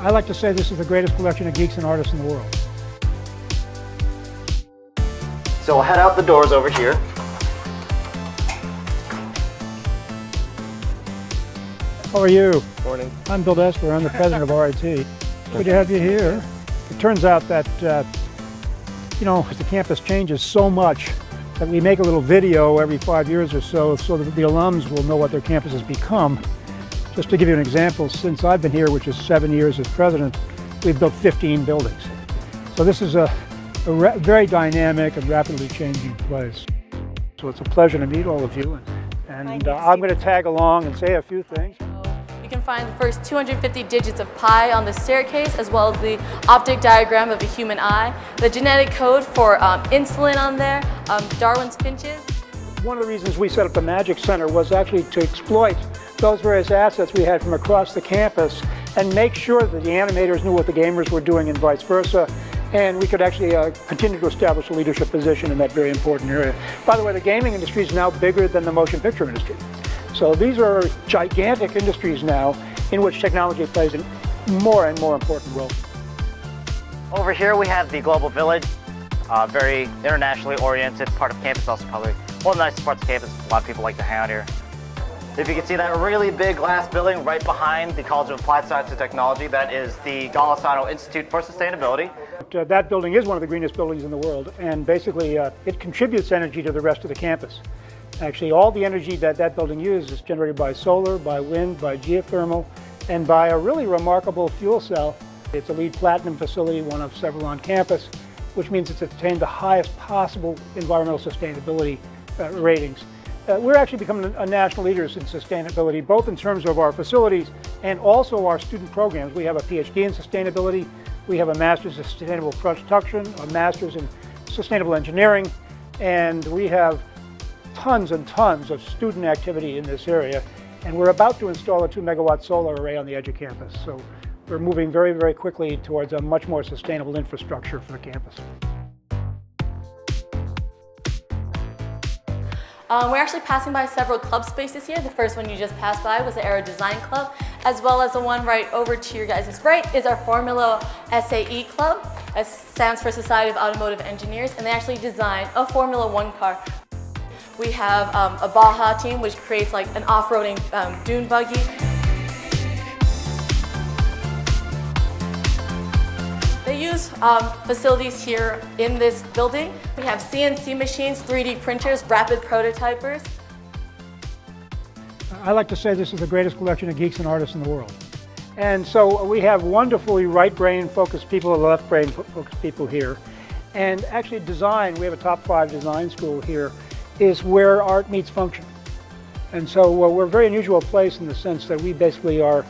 I like to say this is the greatest collection of geeks and artists in the world. So we'll head out the doors over here. How are you? Morning. I'm Bill Destler. I'm the president of RIT. Good to have you here. It turns out that, the campus changes so much that we make a little video every 5 years or so that the alums will know what their campus has become. Just to give you an example, since I've been here, which is 7 years as president, we've built 15 buildings. So this is a very dynamic and rapidly changing place. So it's a pleasure to meet all of you. And I'm going to tag along and say a few things. You can find the first 250 digits of pi on the staircase, as well as the optic diagram of the human eye, the genetic code for insulin on there, Darwin's finches. One of the reasons we set up the Magic Center was actually to exploit those various assets we had from across the campus and make sure that the animators knew what the gamers were doing and vice versa, and we could actually continue to establish a leadership position in that very important area. By the way, the gaming industry is now bigger than the motion picture industry. So these are gigantic industries now in which technology plays a more and more important role. Over here we have the Global Village, very internationally oriented part of campus, also probably one of the nicest parts of campus. A lot of people like to hang out here. If you can see that really big glass building right behind the College of Applied Science and Technology, that is the Golisano Institute for Sustainability. That building is one of the greenest buildings in the world, and basically it contributes energy to the rest of the campus. Actually, all the energy that building uses is generated by solar, by wind, by geothermal, and by a really remarkable fuel cell. It's a LEED Platinum facility, one of several on campus, which means it's attained the highest possible environmental sustainability ratings. We're actually becoming a national leader in sustainability, both in terms of our facilities and also our student programs. We have a PhD in sustainability, we have a Master's in Sustainable Production, a Master's in Sustainable Engineering, and we have tons and tons of student activity in this area, and we're about to install a 2-megawatt solar array on the edge of campus. So we're moving very, very quickly towards a much more sustainable infrastructure for the campus. We're actually passing by several club spaces here. The first one you just passed by was the Aero Design Club, as well as the one right over to your guys' right is our Formula SAE Club. That stands for Society of Automotive Engineers, and they actually design a Formula One car. We have a Baja team, which creates like an off-roading dune buggy. They use facilities here in this building. We have CNC machines, 3D printers, rapid prototypers. I like to say this is the greatest collection of geeks and artists in the world. And so we have wonderfully right-brain focused people and left-brain focused people here. And actually design, we have a top 5 design school here, is where art meets function. And so we're a very unusual place in the sense that we basically are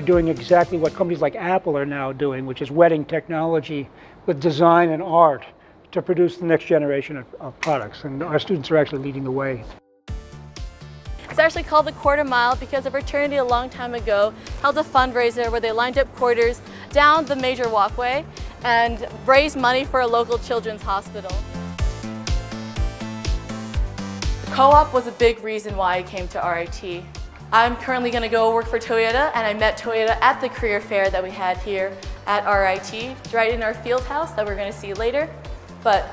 doing exactly what companies like Apple are now doing, which is wedding technology with design and art to produce the next generation of products. And our students are actually leading the way. It's actually called the Quarter Mile because a fraternity a long time ago held a fundraiser where they lined up quarters down the major walkway and raised money for a local children's hospital. Co-op was a big reason why I came to RIT. I'm currently going to go work for Toyota, and I met Toyota at the career fair that we had here at RIT, right in our field house that we're going to see later. But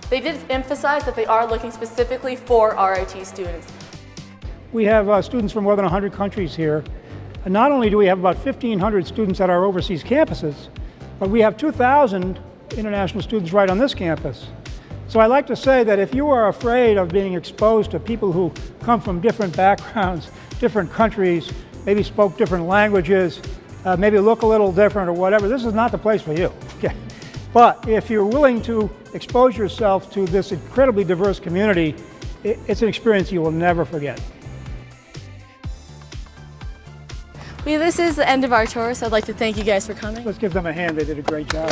they did emphasize that they are looking specifically for RIT students. We have students from more than 100 countries here. And not only do we have about 1,500 students at our overseas campuses, but we have 2,000 international students right on this campus. So I like to say that if you are afraid of being exposed to people who come from different backgrounds, different countries, maybe spoke different languages, maybe look a little different or whatever, this is not the place for you. Okay? But if you're willing to expose yourself to this incredibly diverse community, it's an experience you will never forget. This is the end of our tour, so I'd like to thank you guys for coming. Let's give them a hand. They did a great job.